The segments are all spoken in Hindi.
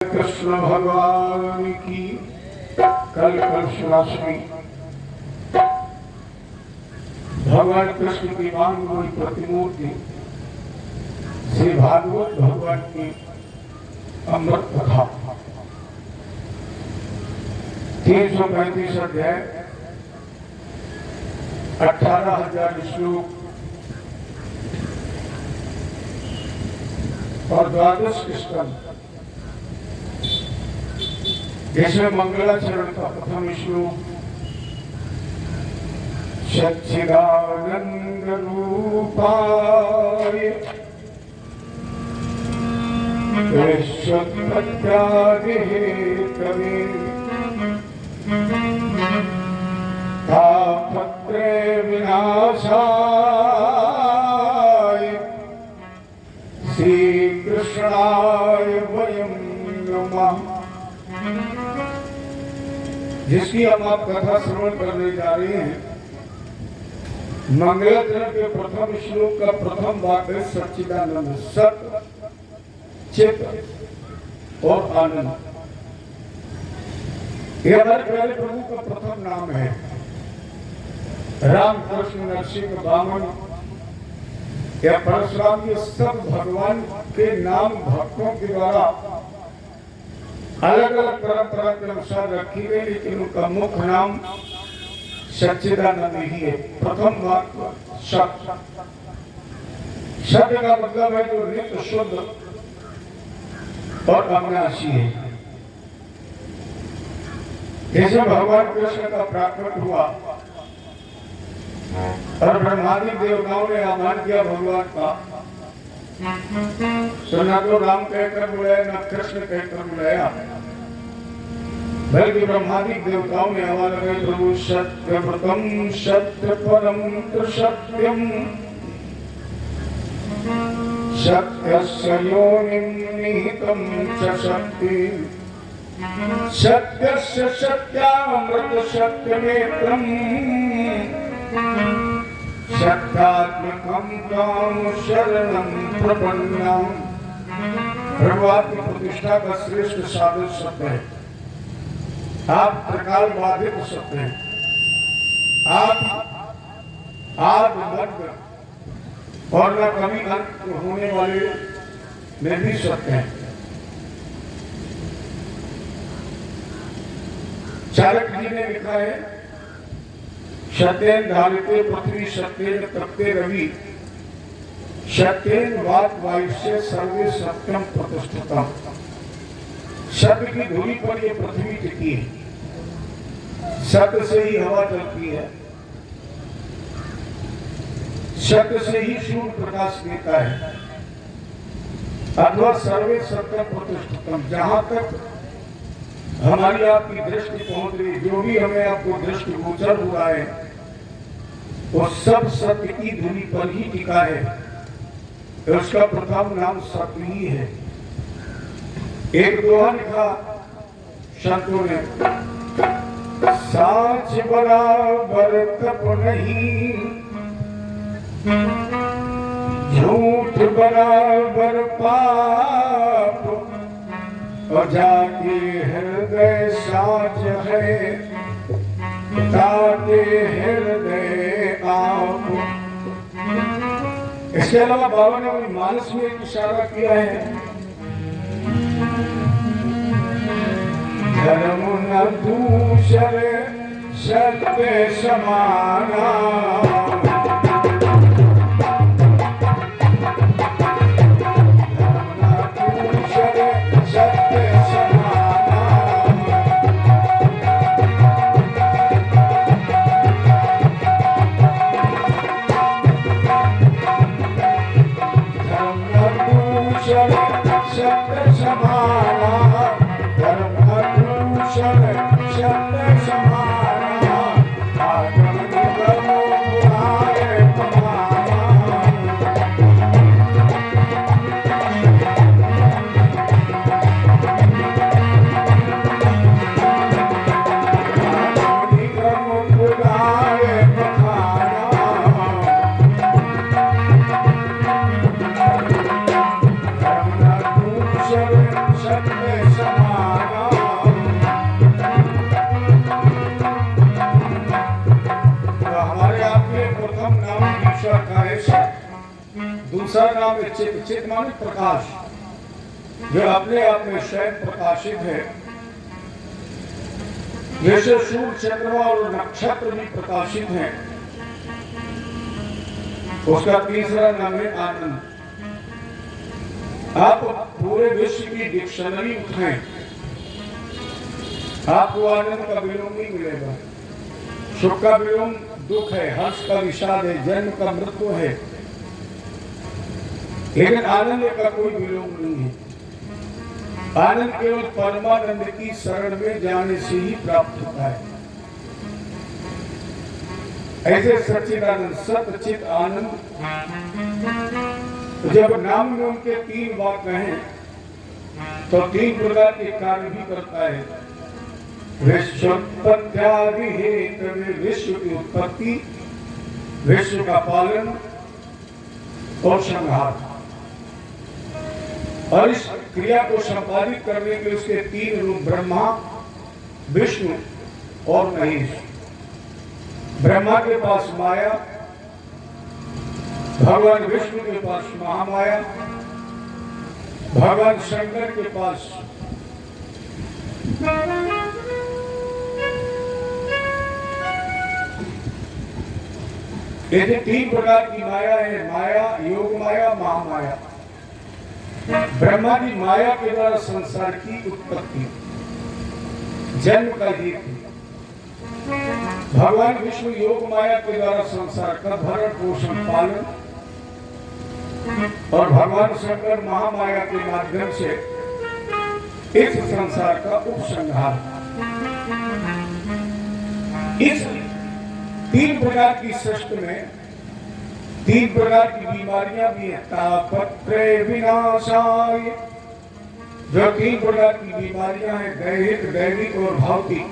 कृष्ण भगवान की कल कलशाष्टमी भगवान कृष्ण की मानवी प्रतिमूर्ति श्री भागवत भगवान की अमृत कथा 335 अध्याय 18,000 श्लोक और 12 स्कंद। इसमें मंगलाचरण का प्रथम श्लोक सच्चिदानंद रूपाय विश्वोत्पत्त्यादिहेतवे तापत्रय विनाशाय श्री कृष्णाय वयं नमः। जिसकी हम आप कथा श्रवण करने जा रहे हैं। मंगलाचरण के प्रथम श्लोक का प्रथम वाक्य है सच्चिदानंद, सत चित और आनंद। ये हमारे प्यारे प्रभु का प्रथम नाम है। राम कृष्ण नरसिंह वामन या परशुराम, ये सब भगवान के नाम भक्तों के द्वारा अलग अलग परंपरा के अनुसार रखी गई, लेकिन उनका मुख्य नाम सच्चिदानंद ही है। प्रथम वाक्य सत्य, सत्य का मतलब है जो नित्य शुद्ध और अविनाशी है। जैसे भगवान कृष्ण का प्राकट हुआ और ब्रह्मादि देवताओं ने आह्वान किया भगवान का, तो न तो राम कहकर बुलाया न कृष्ण कहकर बुलाया, बल्कि ब्रह्मादि देवताओं ने आह्वान लगाई प्रभु सत्य व्रतम सत्य परम सत्यम सत्यस्य योनिं निहितं च शक्ति सत्यस्य सत्यामृत सत्यनेत्रम् सत्यात्मकं तां शरणं प्रपन्नाम्। प्रभु आपकी प्रतिष्ठा का श्रेष्ठ साधन सत्य है। आप प्रकाल बाधित सत्य हैं। आप आदि और न कभी अंत होने वाले में भी सत्य हैं। चाणक्य जी ने लिखा है सत्येन धारिते पृथ्वी सत्येन तप्ते रवि सत्येन वात वायुष्य सर्वे सत्यम प्रतिष्ठितम्। सत्य की धूलि पर ये पृथ्वी टिकी है, सत्य से ही हवा चलती है, सत्य से ही सूर्य प्रकाश देता है, अथवा सर्वे सत्यम प्रतिष्ठितम्। जहां तक हमारी आपकी दृष्टि पहुंच रही, जो भी हमें आपको दृष्टि गोचर हुआ है, वो सब सत्य की धूलि पर ही टिका है। उसका प्रथम नाम सत्य ही है। एक दोहा लिखा संतों ने, साच बराबर तप नहीं, झूठ बराबर पाप, और जाके हृदय साच है ताके हृदय आप। इसके अलावा बाबा ने अपनी मानस में एक इशारा किया है, धर्म न दूसरे सत्य समाना, दूसरा नाम है चित। चित माने प्रकाश, जो अपने आप में स्वयं प्रकाशित है, जैसे सूर्य चंद्रमा और नक्षत्र भी प्रकाशित हैं। उसका तीसरा नाम है आनंद। आप पूरे विश्व की डिक्शनरी उठाएं, आपको आनंद का विलोम नहीं मिलेगा। सुख का विलोम दुख है, हर्ष का विषाद है, जन्म का मृत्यु है, लेकिन आनंद का कोई विलोम नहीं है। आनंद केवल परमानंद की शरण में जाने से ही प्राप्त होता है। ऐसे सच्चिदानंद, सत चित आनंद, जब नाम में उनके तीन वाक्य हैं तो तीन प्रकार के कार्य भी करता है। विश्वोत्पत्त्यादि हेतु में विश्व की उत्पत्ति, विश्व का पालन और संहार। और इस क्रिया को संपादित करने के उसके तीन रूप, ब्रह्मा, विष्णु और महेश। ब्रह्मा के पास माया, भगवान विष्णु के पास महामाया, भगवान शंकर के पास ये तीन प्रकार की माया है। माया, योग माया, महामाया। ब्रह्मा की माया के द्वारा संसार की उत्पत्ति, जन्म का हेतु। भगवान विष्णु योग माया के द्वारा संसार का भरण पोषण पालन, और भगवान शंकर महामाया के माध्यम से इस संसार का उपसंहार। इस तीन प्रकार की सृष्टि में तीन प्रकार की बीमारियां भी हैं। तापत्रय विनाशाय, जो तीन प्रकार की बीमारियां हैं, दैहिक, दैविक और भौतिक।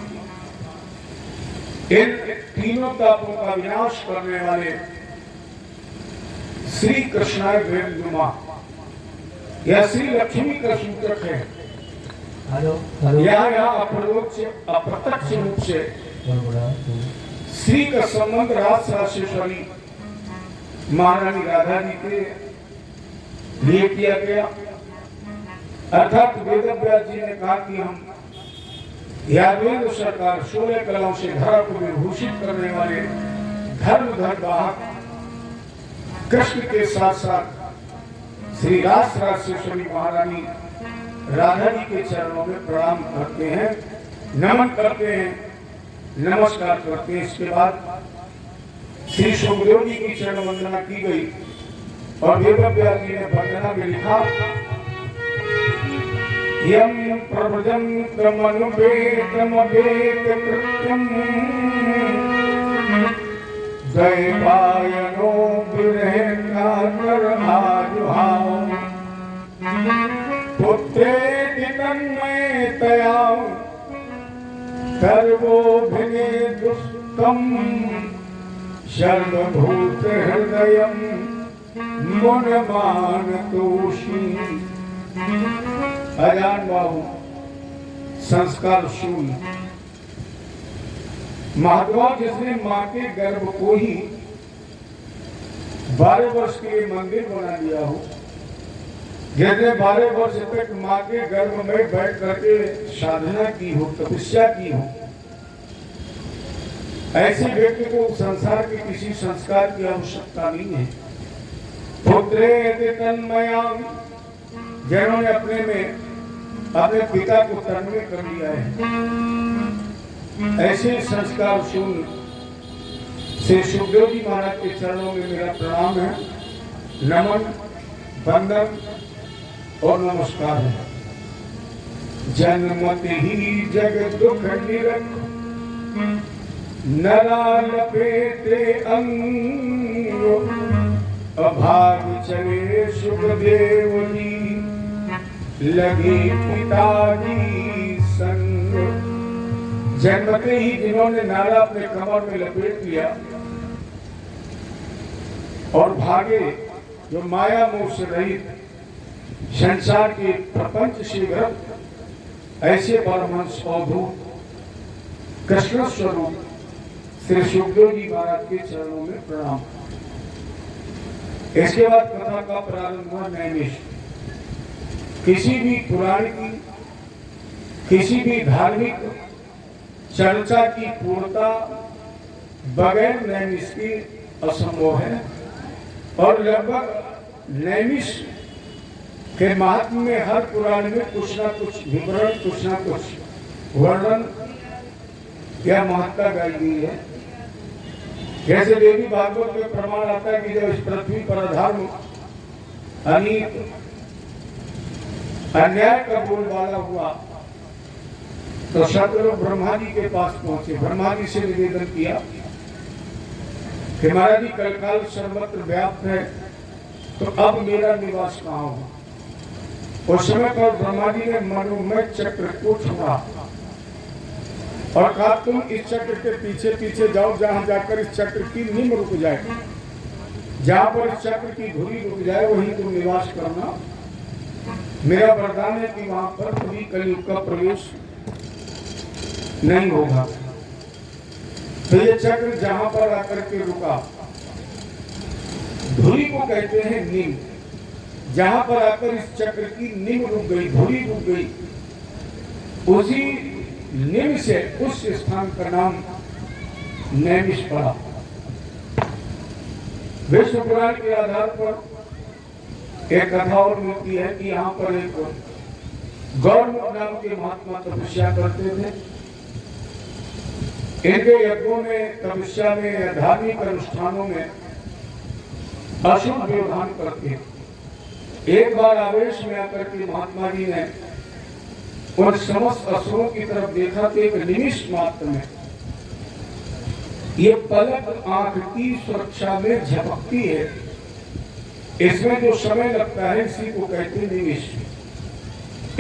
इन तीनों तापों का विनाश करने वाले श्री कृष्णाय वेदुमा, यह श्री लक्ष्मी का सूचक है। यहाँ अप्रत्यक्ष अप्रत्यक्ष रूप से श्री का संबंध राज राजेश्वरी महारानी राधा जी के लिए किया गया। अर्थात वेदव्यास जी ने कहा कि हम यादवेंद्र सरकार 16 कलाओं से धरा को विभूषित करने वाले धर्मधर वाहक कृष्ण के साथ साथ श्री राज राजेश्वरी महारानी राधा जी के चरणों में प्रणाम करते हैं, नमन करते हैं, नमस्कार करते हैं। इसके बाद श्री सुखदेव जी की चरण वंदना की गई और वेदव्यास जी ने वंदना में लिखा, यम प्रभजंतम अनुपेतम वेद कृत्यम दैवायनो विरहनाकर आजुहाव पुत्रेति तन्मयतया सर्वोभिने दुष्टम सर्वभूत हृदयम मुनमानतोषी। अजान बाबू संस्कार शून्य। महात्मा जिसने माँ के गर्भ को ही 12 वर्ष के लिए मंदिर बना दिया हो, जिसने 12 वर्ष तक माँ के गर्भ में बैठ करके साधना की हो, तपस्या की हो, ऐसे व्यक्ति को संसार के किसी संस्कार की आवश्यकता नहीं है। पुत्रेति तन्मया, जिन्होंने अपने में अपने पिता को तन्मय कर लिया है, ऐसे संस्कार शून्य श्री सुखदेव जी महाराज के चरणों में मेरा प्रणाम है, नमन, वंदन और नमस्कार है। जन्मत ही जग दुख निरख नरा लपेटे अंग, अभाग चले सुखदेव जी लगे पिताजी संग। जन्मते ही जिन्होंने नारा अपने कमर में लपेट लिया और भागे, जो माया मोह से रहित संसार के प्रपंच से ग्रस्त, ऐसे परमहंस अवधूत कृष्ण स्वरूप श्री सुखदेव जी महाराज के चरणों में प्रणाम। इसके बाद कथा का प्रारंभ हुआ नैमिष। किसी भी पुराण की, किसी भी धार्मिक चर्चा की पूर्णता बगैर नैमिष की असंभव है। और लगभग नैमिष के महात्म्य में हर पुराण में कुछ ना कुछ विवरण, कुछ ना कुछ वर्णन या महत्ता गाई गई है। जैसे देवी भागवत में प्रमाण आता है कि जब इस पृथ्वी पर अधर्म, अनीत, अन्याय का बोलबाला हुआ तो शत्रु ब्रह्मा जी के पास पहुंचे। ब्रह्मा जी से निवेदन किया कि महाराज जी कलकाल सर्वत्र व्याप्त है, तो अब मेरा निवास कहाँ हो। उस समय पर ब्रह्मा जी ने मनोमय चक्र को छुआ और कहा तुम इस चक्र के पीछे पीछे जाओ, जहां जाकर इस चक्र की नींव रुक जाए, जहां पर इस चक्र की धुरी रुक जाए वहीं तुम निवास करना। मेरा वरदान है कि वहां पर कभी कलयुग का प्रवेश नहीं होगा। तो ये चक्र जहां पर आकर के रुका, धुरी को कहते हैं नींव। जहां पर आकर इस चक्र की नींव रुक गई, धुरी रुक गई, उसी नींव से उस स्थान का नाम नैमिष पड़ा। विष्णु पुराण के आधार पर एक कथा और मिलती है कि यहाँ पर एक गौरमुख नाम के महात्मा तपस्या करते थे। इनके यज्ञों में, तपस्या में या धार्मिक अनुष्ठानों में अशुभ व्यवधान करते। एक बार आवेश में आकर के महात्मा जी ने उन समस्त असुरों की तरफ देखा तो एक निमिष मात्र में ये पलक आंख की सुरक्षा में झपकती है। इसमें जो समय लगता है इसी को कहते हैं निमिष।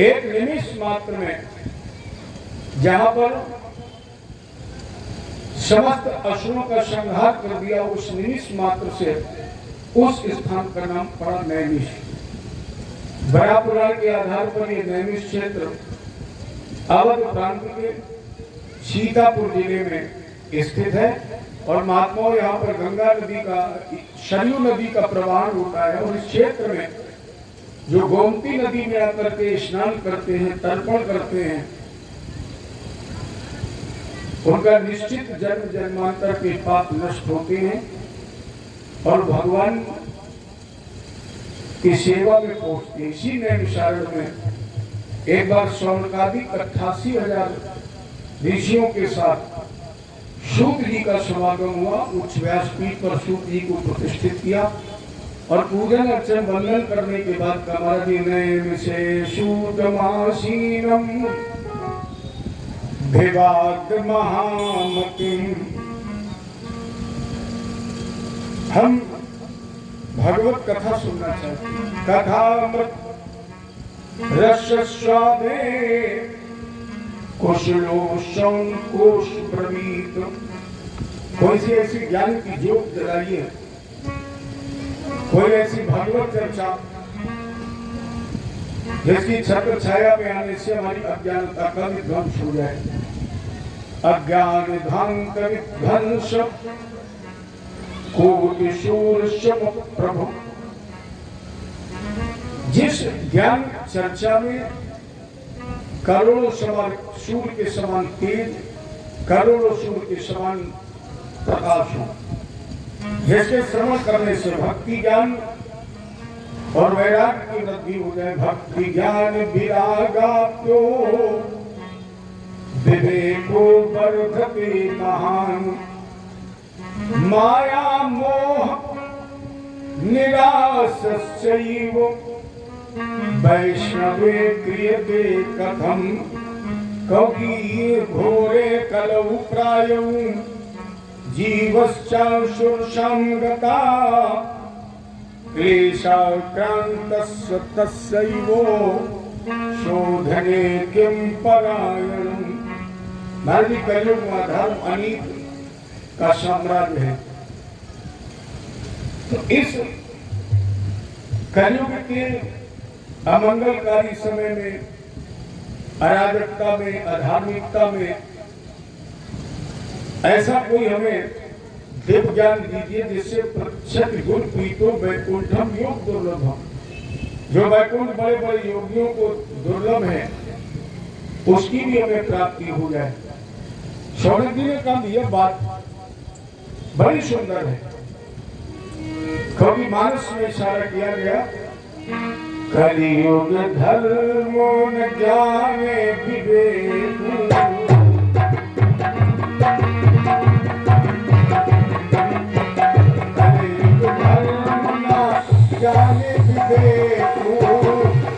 एक निमिष मात्र में जहां पर समस्त असुरों का संहार कर दिया, उस निमिष मात्र से उस स्थान का नाम पड़ा नैमिष। बड़ा पुराण के आधार पर यह नैमिष क्षेत्र अवध प्रांत के सीतापुर जिले में स्थित है। और महात्माओं यहाँ पर गंगा नदी का, सरयू नदी का प्रवाह होता है। और इस क्षेत्र में जो गोमती नदी में आकर के स्नान करते हैं, तर्पण करते हैं, उनका निश्चित जन्म जन्मांतर के पाप नष्ट होते हैं और भगवान की सेवा में पहुंचते हैं। इसी नैमिषारण्य में एक बार सौनकादिक 88,000 ऋषियों के साथ सूत जी का समागम हुआ। उच्च व्यासपीठ पर सूत जी को प्रतिष्ठित किया और पूजन अर्चन वंदन करने के बाद कमरदी नैमिषे सूतमासीनम विवाद महामतिम। हम भगवत कथा सुनना चाहते हैं। कथा रसस्वादे कुशलो संकोश प्रवीत। कोई सी ऐसी ज्ञान की ज्योत जलाइए, कोई ऐसी भगवत चर्चा जिसकी छत्र छाया में आने से हमारी अज्ञानता का विध्वंस हो जाए। अज्ञान ध्वंस विध्वंस कोटि शूर शम प्रभु। जिस ज्ञान चर्चा में करोड़ों सूर्य के समान तेज, करोड़ों सूर्य के समान प्रकाश हो, जिसके श्रवण करने से भक्ति ज्ञान और वैराग्य की वृद्धि हो जाए। भक्ति ज्ञान विरागाप्यो विवेको वर्धते महान। माया मोह निरासस्यैव वैष्णवे क्रियते कथम। कवि घोरे कलौ प्रायौ जीवश्चाशुरसंगता क्लेशाक्रान्तस्य तस्यैवो शोधने किं परायणम्। महाराज जी कलयुग में धर्म अनीत का साम्राज्य है। तो इस कलयुग के अमंगलकारी समय में, अराजकता में, अधार्मिकता में ऐसा कोई हमें दिव्य ज्ञान दीजिए जिससे प्रतिशत गुण पीतो वैकुंठम योग दुर्लभम। जो वैकुंठ बड़े बड़े योगियों को दुर्लभ है उसकी भी हमें प्राप्ति हो जाए। शौनक जी ने कहा यह बात बड़ी सुंदर है। कवि मानस में इशारा किया गया, कलियुग धर्मो न ज्ञाने विवेक, कलियुग धर्म न ज्ञाने विवेक,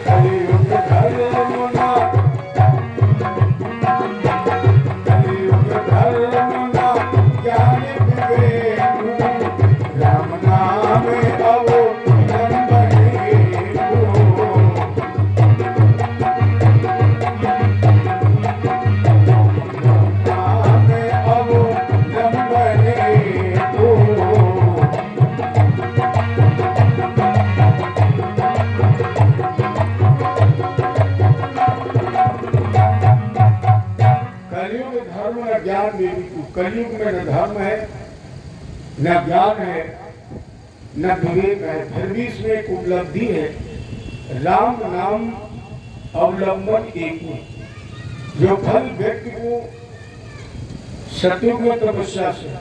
कलियुग धर्म न, कलियुग धर्म न ज्ञाने विवेक, राम नाम अवो कलयुग में न धर्म है न ज्ञान है न विवेक है, फिर भी इसमें एक उपलब्धि है, राम नाम अवलंबन एक ही। जो फल व्यक्ति को सतयुग में तपस्या से,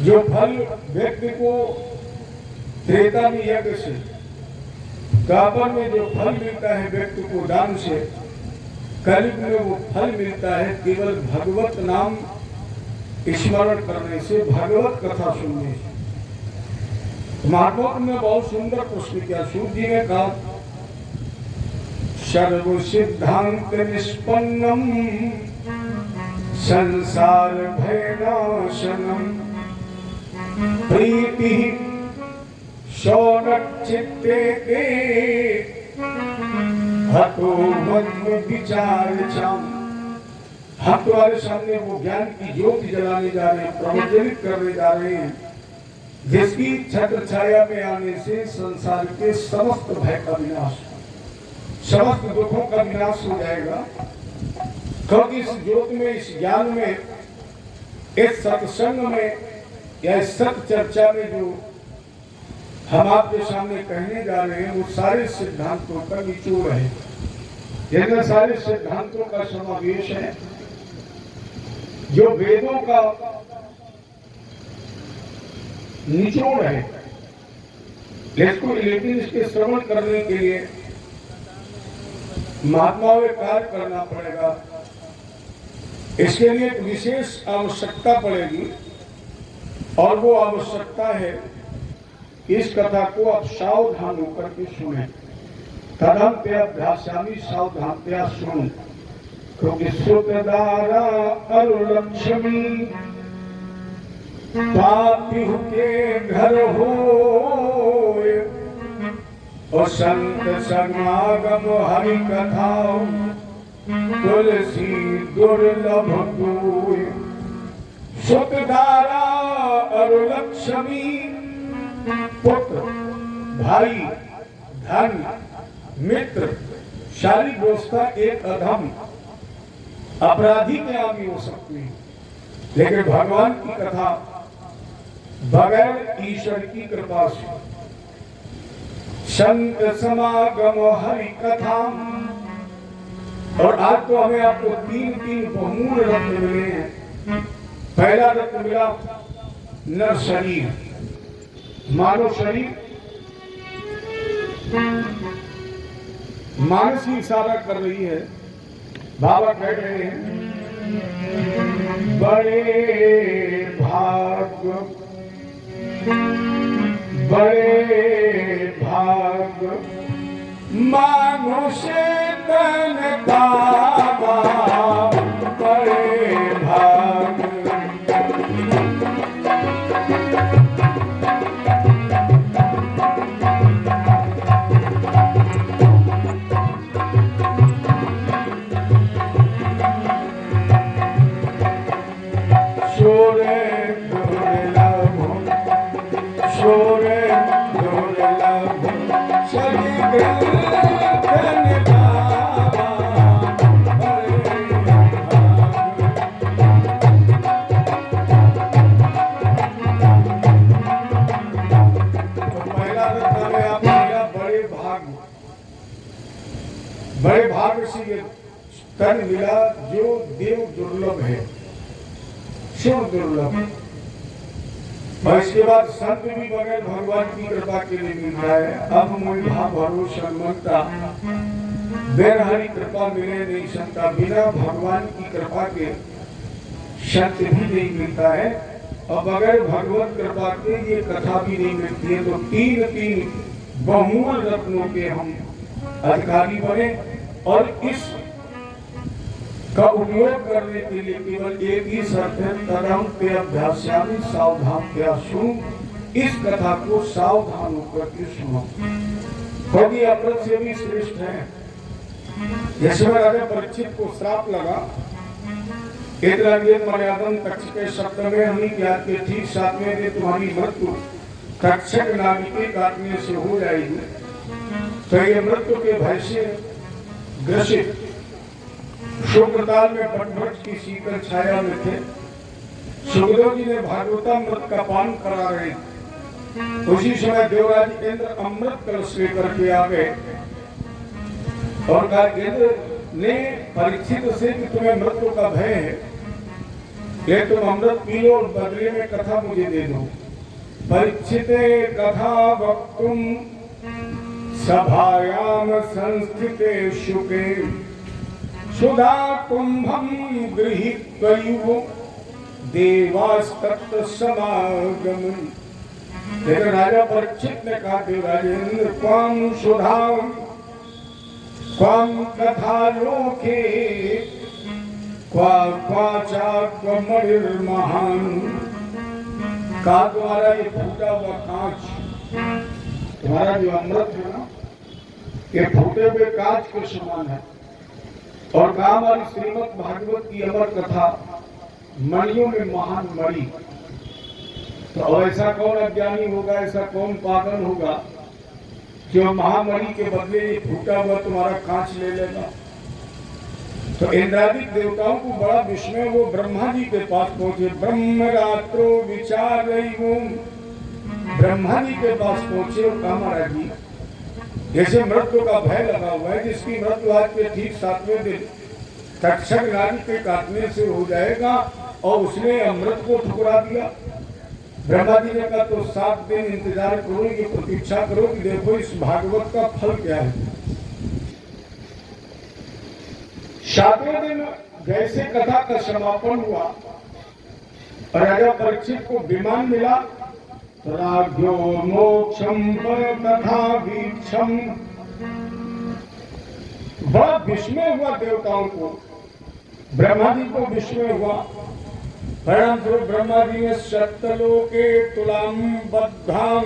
जो फल व्यक्ति को त्रेता में यज्ञ से, द्वापर में जो फल मिलता है व्यक्ति को दान से, कलयुग में वो फल मिलता है केवल भगवत नाम स्मरण करने से, भगवत कथा सुनने से। महात्मा ने बहुत सुंदर प्रश्न किया। सूत जी ने कहा, सर्व सिद्धांत निष्पन्नम संसार भयनाशनम प्रीति शौनक चित्ते के हतो मन विचार छम। हम तुम्हारे सामने वो ज्ञान की ज्योति जलाने जा रहे हैं, प्रज्वलित करने जा रहे हैं, जिसकी छत्र छाया में आने से संसार के समस्त भय का विनाश, समस्त दुखों का विनाश हो जाएगा। क्योंकि इस ज्योति में, इस ज्ञान में, इस सत्संग में या इस सत्य चर्चा में जो हम आपके सामने कहने जा रहे हैं वो सारे सिद्धांतों का निचोड़ है। यह सारे सिद्धांतों का समावेश है जो वेदों का निचोड़ है। लेकिन इसके श्रवण करने के लिए महात्माओं में कार्य करना पड़ेगा। इसके लिए एक विशेष आवश्यकता पड़ेगी और वो आवश्यकता है इस कथा को आप सावधान होकर के सुने। तदंते अभ्यास्यामि सावधानतया सुनो, क्योंकि सुतदारा अरुलक्ष्मी पापी के घर हो और संत समागम हरि कथा तुलसी दुर्लभ कोय। सुतदारा अरुलक्ष्मी, पुत्र, भाई, धन, मित्र, शारीरिक व्यवस्था एक अधम अपराधी में आदमी हो सकती है, लेकिन भगवान की कथा बगैर ईश्वर की कृपा से, संत समागम हरि कथा। और आज तो हमें आपको तीन बहुमूल्य रत्न मिले हैं। पहला रत्न मिला नर शरीर, मानव शरीर। मानस ही इशारा कर रही है, बाबा कह रहे हैं, बड़े भाग मानुष तन पावा, बड़े भाग तन मिला जो देव दुर्लभ है, शिव दुर्लभ। और इसके बाद संत भी बगैर भगवान की कृपा के लिए मिलता है। अब मोहि भाव भरोसा मनता, बिन हरि कृपा मिले नहीं संता। बिना भगवान की कृपा के संत भी नहीं मिलता है, और बगैर भगवत कृपा के ये कथा भी नहीं मिलती है। तो तीन तीन बहुमूल्य रत्नों के हम अधिकारी बने, और इस का उपयोग करने के लिए केवल एक ही शर्त है, तदम पे अभ्यास्यामि सावधान क्या सुन। इस कथा को सावधान होकर के सुनो, क्योंकि अमृत से भी श्रेष्ठ है। जैसे राजा परीक्षित को श्राप लगा, इतना मर्यादम तक्षक के शब्द में हमने किया कि ठीक 7वें दिन तुम्हारी मृत्यु तक्षक नाग के काटने से हो जाएगी। तो ये मृत्यु के भय से ग्रसित शुक्रताल में वटवृक्ष की शीतल छाया में थे। सुखदेव जी ने भागवतामृत का पान करा रहे थे। उसी समय देवराज इंद्र अमृत कलश लेकर के आ गए और कहा, इंद्र ने परीक्षित से कि तुम्हें मृत्यु का भय है, ये तुम अमृत पी लो और बदले में कथा मुझे दे दो। परीक्षित कथा वक्तुम सभायाम संस्थिते शुके सुधा कुंभम गृहीत्वैव देवास्तत्र समागमन। लेकिन राजा परीक्षित ने कहा, देवराजेंद्र क्वां सुधा क्वां कथा लोके महान। का द्वारा ये फूटा हुआ कांच, तुम्हारा जो अमृत है ना, ये फूटे हुए कांच के समान है। और कहा हमारी श्रीमद् भागवत की अमर कथा मणियों में महान मणि। तो ऐसा कौन अज्ञानी होगा, ऐसा कौन पागल होगा जो महामणि के बदले ये फूटा हुआ तुम्हारा कांच ले लेगा। तो इंद्रादिक देवताओं को बड़ा विस्मय, वो ब्रह्मा जी के पास पहुंचे। ब्रह्म रात्रो विचार, ब्रह्मा जी के पास पहुंचे और कहा, महाराज जी जैसे मृत्यु का भय लगा हुआ है, जिसकी मृत्यु आज के ठीक 7वें दिन तक्षक नाग के काटने से हो जाएगा, और उसने अमृत को ठुकरा दिया। ब्रह्मा जी ने कहा, तो 7 दिन इंतजार करो, ये प्रतीक्षा करो कि देखो इस भागवत का फल क्या है। 7वें दिन जैसे कथा का समापन हुआ और राजा परीक्षित को विमान मिला, राज्यो मोक्षम कथा वीक्षम। बड़ा विस्मय हुआ देवताओं को, ब्रह्मा जी को विस्मय हुआ। परंतु ब्रह्मा जी ने सप्तलोके तुलाम बद्धाम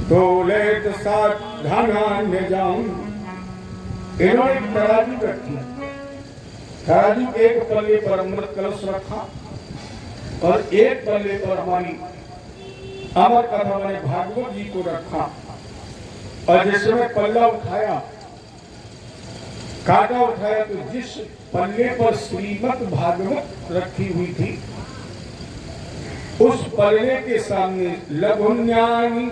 तोलेत साधान्य जाऊं। इन्होंने एक तराजू रखी, तराजू एक पल्ले पर अमृत कलश रखा और एक पल्ले पर हमारी अमर कथा मैंने भागवत जी को रखा। और जिस समय पल्ला उठाया, कांटा उठाया, तो जिस पल्ले पर श्रीमद् भागवत रखी हुई थी, उस पल्ले के सामने लघुन्यानी,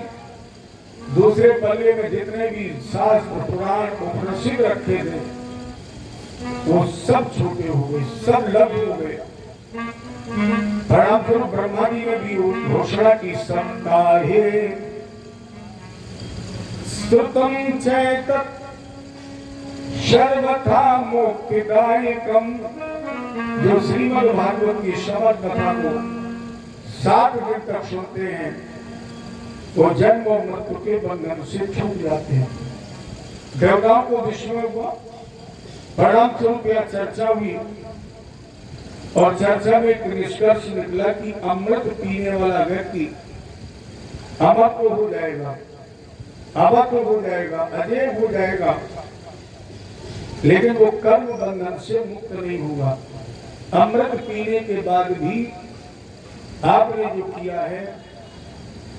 दूसरे पल्ले में जितने भी शास्त्र पुराण उपनिषद रखे थे, वो सब छोटे हो गए, सब लघु हो गए। परंतु ब्रह्मा जी ने भी घोषणा की, सप्ताहे स्तुतम चैतत सर्वथा मोक्षदायकम। जो श्रीमद् भागवत की श्रवण कथा को 7 दिन तक सुनते हैं, वो जन्म और मृत्यु के बंधन से छूट जाते हैं। देवताओं को विस्मय हुआ, परिणाम स्वरूप यह चर्चा हुई और चर्चा में एक निष्कर्ष निकला कि अमृत पीने वाला व्यक्ति अमर तो हो जाएगा, अमर तो हो जाएगा, अजय हो जाएगा, लेकिन वो कर्म बंधन से मुक्त नहीं होगा। अमृत पीने के बाद भी आपने जो किया है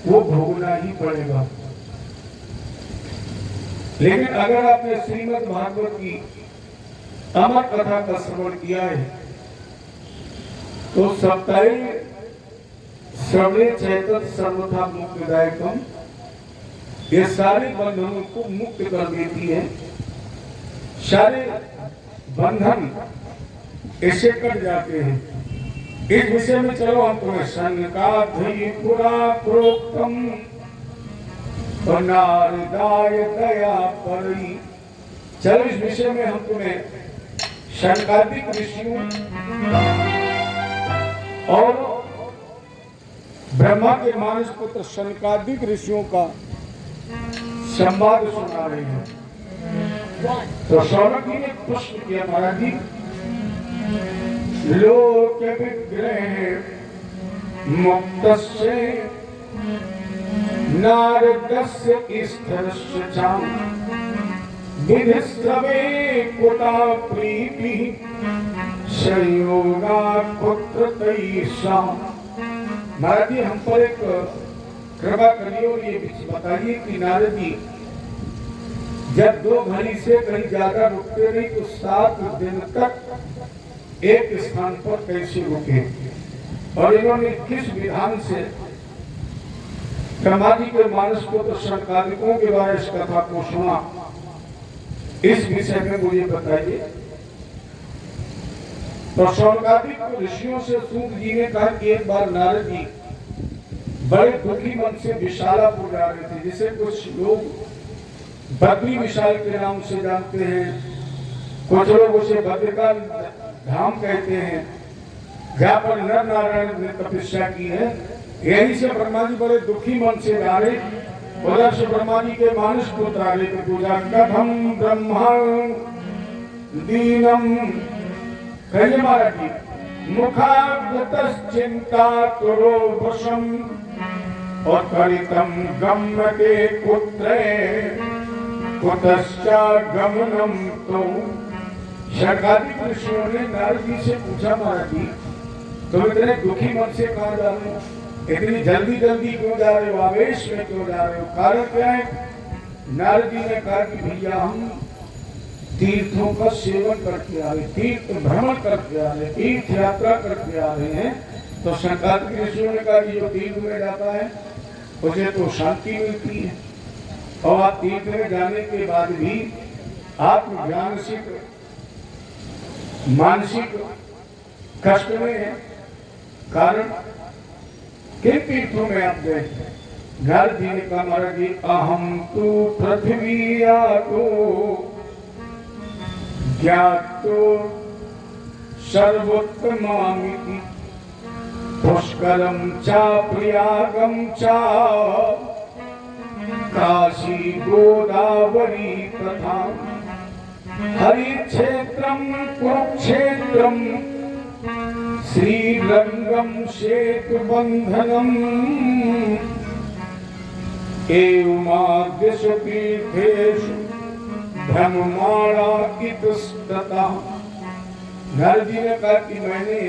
वो भोगना ही पड़ेगा। लेकिन अगर आपने श्रीमद् भागवत की अमर कथा का श्रवण किया है, तो सप्ताहे श्रवणे चैतत सर्वथा मुक्तिदायकम, ये सारे बंधनों को मुक्त कर देती है, सारे बंधन ऐसे कट जाते हैं। इस विषय में चलो हम तुम्हें सनकाधि पुरा प्रोक्तम नारदाय दया परी। चलो इस विषय में हम तुम्हें शनकादिक ऋषियों और ब्रह्मा के मानस पुत्र शनकादिक ऋषियों का संवाद सुना रहे हैं। तो शौनक जी ने प्रश्न किया, महाराज जी, लोक विग्रह मुक्तस्य नारदस्य स्थिरस्य च विधिस्रवे कुता प्रीति संयोगा पुत्र तैषा। महाराज जी, हम पर एक कृपा करिए और ये बताइए कि नारद जी जब 2 घड़ी से कहीं ज्यादा रुकते नहीं तो 7 दिन तक एक स्थान पर कैसे रुके, और इन्होंने किस विधान से ब्रह्मा जी के मानस पुत्र शनकादिकों के द्वारा इस कथा को सुना, इस विषय में मुझे बताइए। तो शौनकादिक ऋषियों से सूत जी ने कहा कि एक बार नारद जी बड़े दुखी मन से विशालापुर जा रहे थे, जिसे कुछ लोग बद्री विशाल के नाम से जानते हैं, कुछ लोग उसे भद्रकाल धाम कहते हैं, जहाँ पर नर नारायण ने तपस्या की है। यही से ब्रह्मा जी बड़े दुखी मन से जा रहे, उधर से ब्रह्मा जी के मानस पुत्र आ रहे थे पूजा कथम ब्रह्मा दीनम। कहिए महाराज जी, मुखागतः चिंता करो वशम और करितम गम्यते पुत्रे कुतश्चा गमनम। तो शनकादिक ऋषियों ने नारद जी से पूछा, महाराज जी तुम इतने दुखी मन से कहाँ जा रहे हो, इतनी जल्दी जल्दी क्यों जा रहे हो, आवेश में क्यों जा रहे हो, कारण क्या है? नारद जी ने कहा कि भैया हम तीर्थों का सेवन करके आ रहे, तीर्थ भ्रमण करके आ रहे, तीर्थ यात्रा करके आ रहे हैं। तो शनकादिक ऋषियों ने कहा कि जो तीर्थ में जाता है उसे तो शांति मिलती है, और आप तीर्थ में जाने के बाद भी आत्मज्ञान से मानसिक कष्ट में है। कारण किन तीर्थों में आप गए? नारद जी ने कहा, महाराज जी अहम तो पृथ्वी आतो ज्ञातो सर्वोत्तमामिति पुष्करम चा प्रयागम चा काशी गोदावरी तथा हरिक्षेत्रम कुरुक्षेत्रम श्रीरंगम सेतुबंधनम एवमाद्यसु तीर्थेषु ब्रह्माणा इतस्ततः। नारद जी ने कहा कि मैंने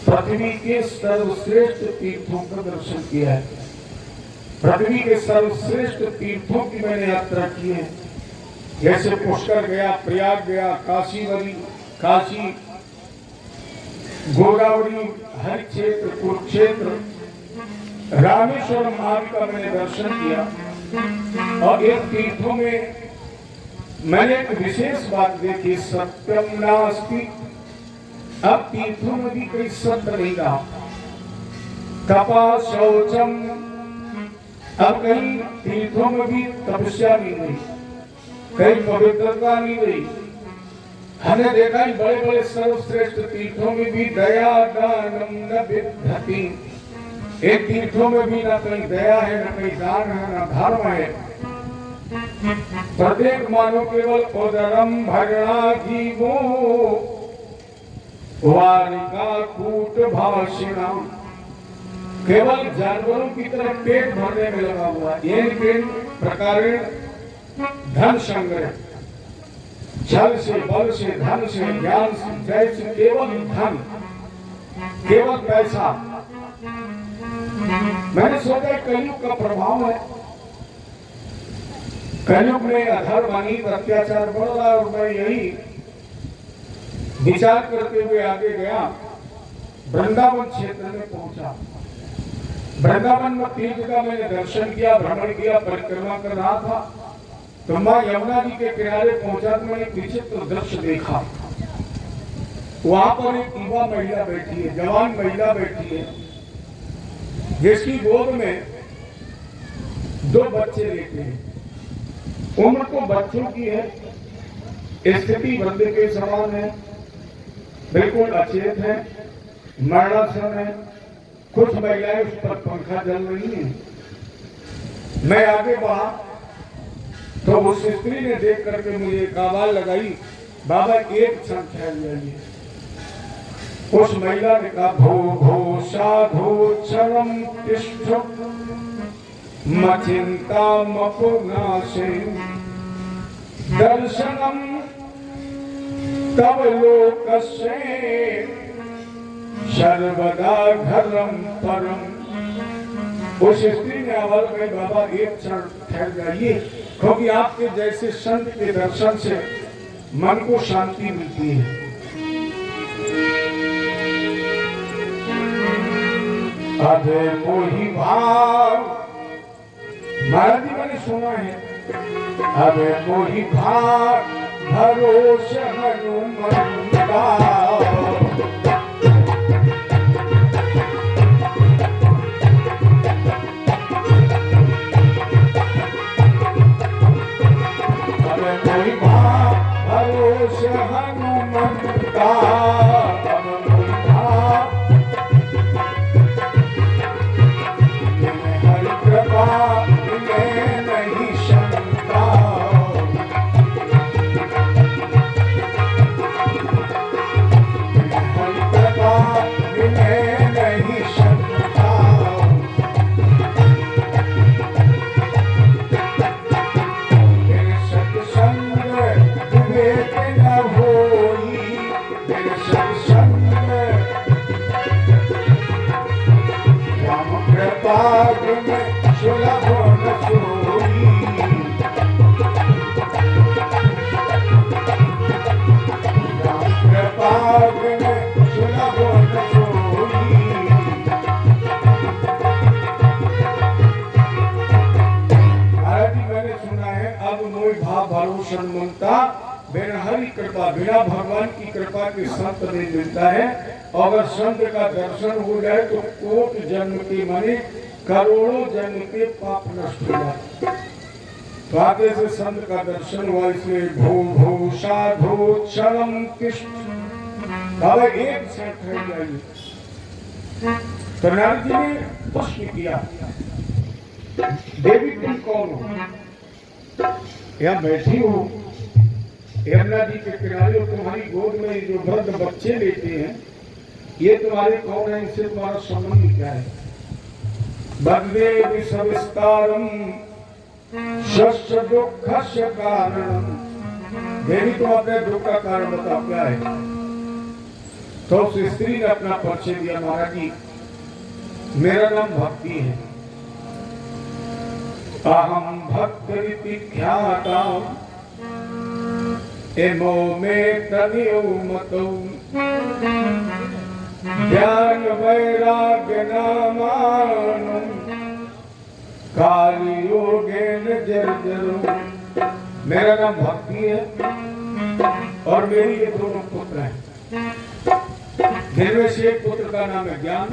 पृथ्वी के सर्वश्रेष्ठ तीर्थों का दर्शन किया है, पृथ्वी के सर्वश्रेष्ठ तीर्थों की मैंने यात्रा की है, जैसे पुष्कर गया, प्रयाग गया, काशी गोदावरी, हरिक्षेत्र, कुरुक्षेत्र, रामेश्वरम आदि का मैंने दर्शन किया। और इन तीर्थों में मैंने एक विशेष बात देखी, सत्यम नास्ति। अब तीर्थों में भी कोई सत्य नहीं रहा, तपा शौचम, अब कहीं तीर्थों में भी तपस्या नहीं रही, कहीं पवित्रता नहीं रही। हमने देखा ही बड़े बड़े सर्वश्रेष्ठ तीर्थों में भी दया दानम न विद्धति, एक तीर्थों में भी न कहीं दया है, न कहीं दान है, न धर्म है। प्रत्येक मानव केवल उदरम भरणा जीवो वारिका कूट भाषिणा, केवल जानवरों की तरफ पेट भरने में लगा हुआ है। ये प्रकार धन संग्रह, छल से, बल से, धन से, ज्ञान से, जय से, केवल धन, केवल पैसा। मैंने सोचा कलयुग का प्रभाव है, कलयुग में अधर्म अनित अत्याचार बढ़ रहा है, और मैं यही विचार करते हुए आगे गया, वृंदावन क्षेत्र में पहुंचा। वृंदावन में तीर्थ का मैंने दर्शन किया, भ्रमण किया, परिक्रमा कर रहा था। तो मैं यमुना जी के किनारे पहुंचा तो मैंने विचित्र दृश्य देखा। वहां पर एक युवा महिला बैठी है, जवान महिला बैठी है, जिसकी गोद में 2 बच्चे लेते हैं। उम्र तो बच्चों की है, स्थिति बंदे के समान है, बिल्कुल अचेत है, मरणासन है। कुछ महिलाएं उस पर पंखा जल रही हैं। मैं आगे बढ़ा तो उस स्त्री ने देख करके मुझे एक आवाज लगाई, बाबा एक क्षण ठहर जाइए। उस महिला ने कहा, भो भो साधु क्षणम तिष्ठ मचिंता मपुनाशे दर्शनम तव लोकस्य सर्वदा घरम परम। उस स्त्री ने आवाज में, बाबा एक क्षण ठहर जाइए, क्योंकि आपके जैसे संत के दर्शन से मन को शांति मिलती है। अबे मोही भाव, महाराज जी मैंने सुना है, अबे मोही भाव भरोसे हनुमंता। हनुमंता हरि कृपा नहीं शंका। हरि कृपा नहीं शंका। सत्संग विवेक न होई, सत्संग राम कृपा सुलभ न सोई। राम कृपा सुलभ न सोई। महाराज जी मैंने सुना है, अब मोह भाव भरोसा मनता बिना हरि कृपा, बिना भगवान की कृपा के संत नहीं मिलता है। अगर संत का दर्शन हो जाए तो कोट जन्म के माने करोड़ों जन्म के पाप नष्ट हो जाते। तो आगे से संत का दर्शन हुआ, इसलिए भो भो साधु क्षणम तिष्ठ, बाबा एक क्षण ठहर जाइए। तो नारद जी ने प्रश्न किया, देवी तुम कौन हो? यहाँ बैठी हो यमुना जी के किनारे, तुम्हारी गोद में जो वृद्ध बच्चे लेते हैं, ये तुम्हारे कौन है? इनसे तुम्हारा संबंध क्या है? बदले विसविस्तारम शस्य दुःखस्य कारणम। देवी तुम अपने दुख का कारण बताओ क्या है? तो उस स्त्री ने अपना परिचय दिया, महाराज जी मेरा नाम भक्ति है, अहम भक्ति ख्याता एमो में तनियो मतो ज्ञान वैराग्य नामानु काली योगेन जर्जरो। मेरा नाम भक्ति है और मेरी ये 2 पुत्र हैं, जिनमें से एक पुत्र का नाम है ज्ञान,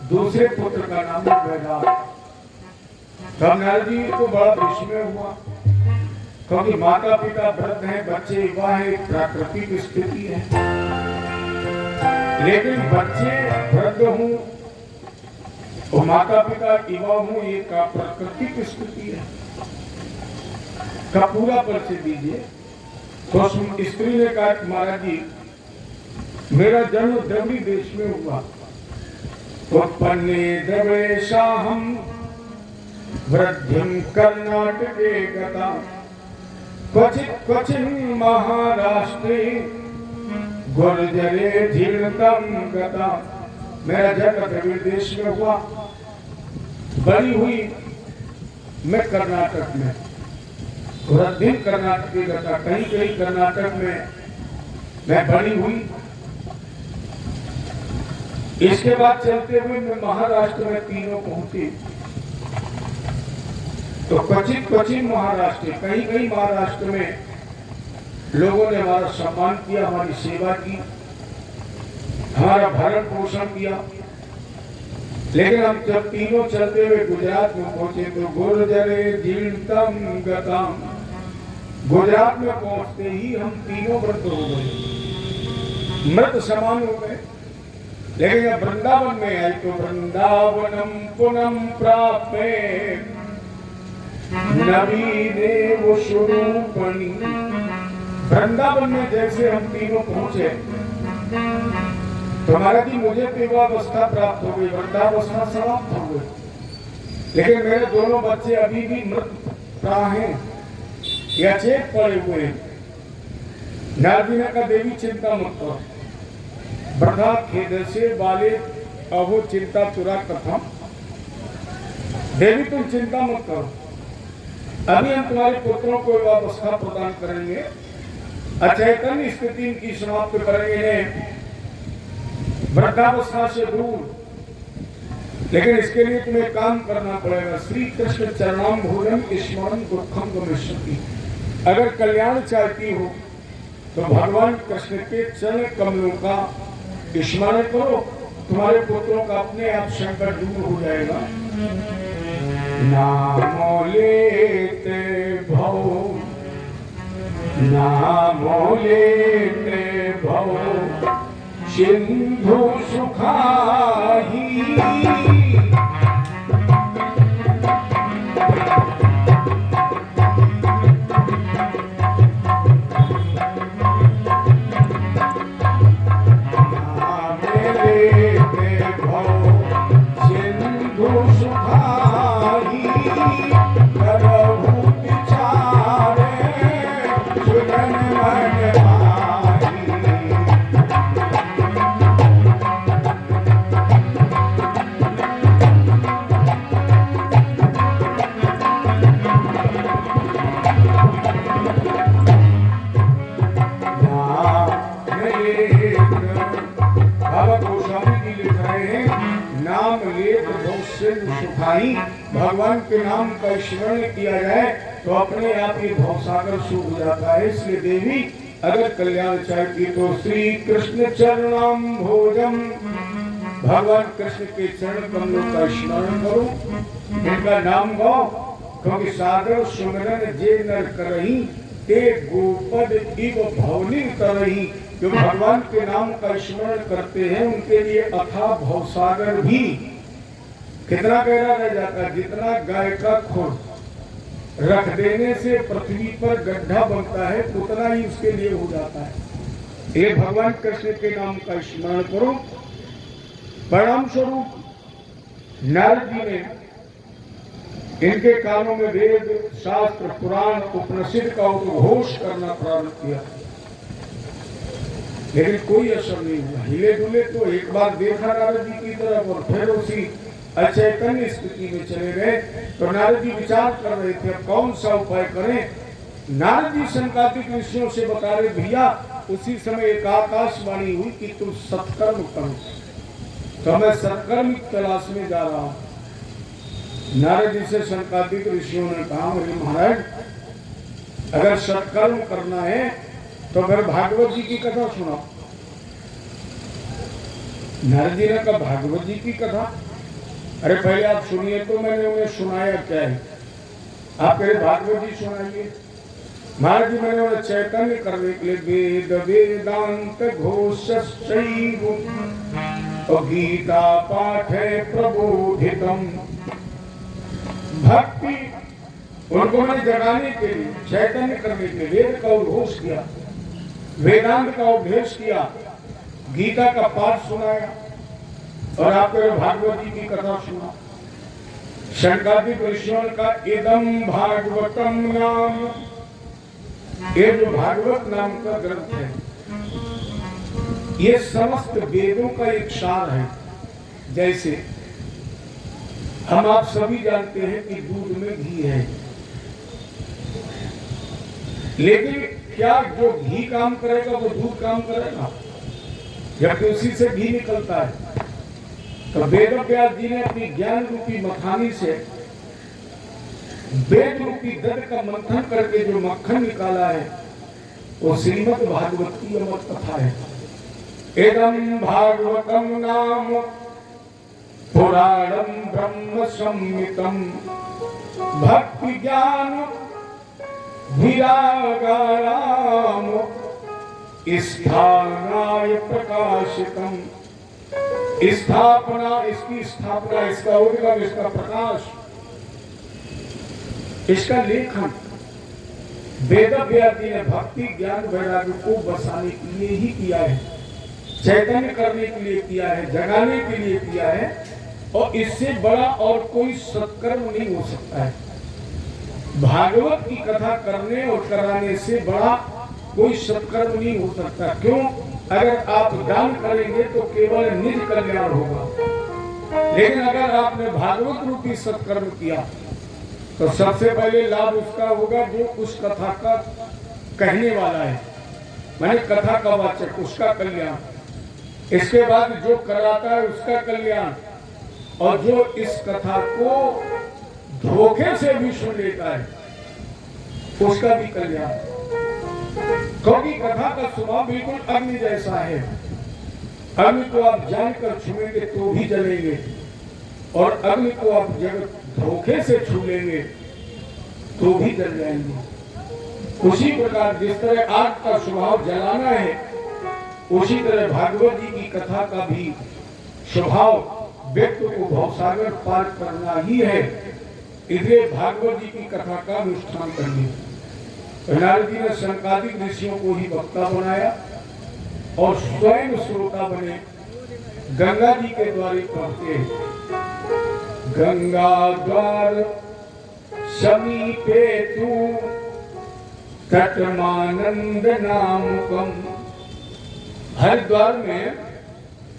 दूसरे पुत्र का नाम है वैराग्य। तब नारद जी को बड़ा विस्मय हुआ, क्योंकि माता पिता वृद्ध हैं, बच्चे युवा है, प्राकृतिक स्थिति है। लेकिन बच्चे वृद्ध हूँ और माता पिता युवा हूँ, ये का प्राकृतिक स्थिति है। का पूरा परिचय दीजिए। तो स्त्री ने कहा, महाराज जी मेरा जन्म द्रविड़ देश में हुआ, उत्पन्ने द्रवेशाहम वृद्धिम कर्नाटके गता क्वचित क्वचिन महाराष्ट्रे गुर्जरे धीरतम गता। मेरा जन्म द्रविड़ देश में हुआ, बड़ी हुई मैं कर्नाटक में, वृद्धि कर्नाटक की गता, कहीं कहीं कर्नाटक में मैं बड़ी हुई। इसके बाद चलते हुए मैं महाराष्ट्र में तीनों पहुंची। तो क्वचित क्वचित महाराष्ट्र, कहीं कहीं महाराष्ट्र में लोगों ने हमारा सम्मान किया, हमारी सेवा की, हमारा भरण पोषण किया। लेकिन हम जब तीनों चलते हुए गुजरात में पहुंचे तो गुर्जरे जीर्णतम गतम, गुजरात में पहुंचते ही हम तीनों मृत हो गए, मृत समान हो गए। लेकिन जब वृंदावन में आए तो वृंदावनम पुनम प्राप्ते नवीदेव स्वरूपणी, वृंदावन में जैसे हम तीनों पहुंचे तो महाराज जी मुझे विवाहावस्था प्राप्त हो गई, वृद्धावस्था समाप्त हो गई। लेकिन मेरे दोनों बच्चे अभी भी मृत प्राण हैं या चेत पड़े हुए हैं। नारद जी ने कहा देवी चिंता मत करो, वृद्धा खेद से बाले अहो चिंता तुरा कथम, देवी तुम चिंता मत करो, अभी हम तुम्हारे पुत्रों को विवाहावस्था प्रदान करेंगे, अचेतन स्थिति इनकी समाप्त करेंगे, वृद्धावस्था से दूर। लेकिन इसके लिए तुम्हें काम करना पड़ेगा। श्री कृष्ण चरणाम भोजन स्मरण दुखम गमिष्यति, अगर कल्याण चाहती हो तो भगवान कृष्ण के चरण कमलों का स्मरण करो, तुम्हारे पुत्रों का अपने आप संकट दूर हो जाएगा। नामो लेते भव, नामो लेते भव सिंधु सुखाही, भगवान के नाम का स्मरण किया जाए तो अपने आप ही भवसागर सूख जाता है। इसलिए देवी अगर कल्याण चाहती तो श्री कृष्ण चरणम भोजम, भगवान कृष्ण के चरण कमलों का स्मरण करो, इनका नाम गाओ, क्योंकि सागर सुमिरन जे नर करही ते गोपद इव भवनी करही। जो भगवान के नाम का स्मरण करते हैं उनके लिए अथाह भवसागर भी कितना गहरा रह जाता है, जितना गाय का खोर रख देने से पृथ्वी पर गड्ढा बनता है उतना ही उसके लिए हो जाता है। ये भगवान कृष्ण के नाम का स्मरण करो। परिणाम स्वरूप नारद जी ने इनके कानों में वेद शास्त्र पुराण उपनिषद का उद्घोष करना प्रारंभ किया, लेकिन कोई असर नहीं हुआ। हिले डुले तो एक बार देखा नारद जी की तरफ और फिर उसी अचैतन्य स्थिति में चले गए। तो नारद जी विचार कर रहे थे अब कौन सा उपाय करें। नारद जी संकादिक ऋषियों से बता रहे भैया उसी समय एक आकाशवाणी हुई कि तुम सत्कर्म करो, तो मैं सत्कर्म की तलाश में जा रहा हूं। नारद जी से संकादिक ऋषियों ने कहा महाराज अगर सत्कर्म करना है तो फिर भागवत जी की कथा सुनाओ। नारद जी ने कहा भागवत जी की कथा, अरे पहले आप सुनिए तो मैंने उन्हें सुनाया क्या है, आप पहले भागवत जी सुनाइए। महाराज जी मैंने उन्हें चैतन्य करने के लिए वेद वेदांत घोष और गीता पाठ है प्रबोधितम, भक्ति उनको मैंने जगाने के लिए चैतन्य करने के लिए वेद का उद्घोष किया, वेदांत का उपदेश किया, गीता का पाठ सुनाया और आपको भागवत जी की कथा सुना। शंकादिक ऋषियों का इदम भागवतम नाम, ये जो भागवत नाम का ग्रंथ है ये समस्त वेदों का एक सार है। जैसे हम आप सभी जानते हैं कि दूध में घी है, लेकिन क्या जो घी काम करेगा वो दूध काम करेगा? जबकि उसी से घी निकलता है। तो वेद व्यास जी ने अपनी ज्ञान रूपी मखानी से वेद रूपी दध का मंथन करके जो मक्खन निकाला है वो श्रीमद् भागवत की अमर कथा है। एदं भागवतम नाम पुराणं ब्रह्म संहितं भक्ति ज्ञान विरागाराम स्थानाय प्रकाशितम्। स्थापना, इसकी स्थापना, इसका उद्गम, इसका प्रकाश, इसका लेखन वेद व्याधि ने भक्ति ज्ञान वैराग्य को बसाने के लिए ही किया है, चैतन्य करने के लिए किया है, जगाने के लिए किया है। और इससे बड़ा और कोई सत्कर्म नहीं हो सकता है। भागवत की कथा करने और कराने से बड़ा कोई सत्कर्म नहीं हो सकता। क्यों? अगर आप दान करेंगे तो केवल निज कल्याण होगा, लेकिन अगर आपने भागवत रूपी सत्कर्म किया तो सबसे पहले लाभ उसका होगा जो उस कथा का कहने वाला है, माने कथा का वाचक, उसका कल्याण। इसके बाद जो कराता है उसका कल्याण, और जो इस कथा को धोखे से भी सुन लेता है उसका भी कल्याण। क्योंकि कथा का स्वभाव बिल्कुल अग्नि जैसा है। अग्नि को आप जानकर छुएंगे तो भी जलेंगे, और अग्नि को आप जब धोखे से छू लेंगे तो भी जल जाएंगे। उसी प्रकार जिस तरह आग का स्वभाव जलाना है, उसी तरह भागवत जी की कथा का भी स्वभाव व्यक्ति को भवसागर पार करना ही है। इसलिए भागवत जी की कथा का अनुष्ठान करनी। नारद जी ने शंकादिक ऋषियों को ही वक्ता बनाया और स्वयं श्रोता बने। गंगा जी के द्वारे पढ़ते, गंगा द्वार समीपे तू तटमानंद नामकम। हरिद्वार में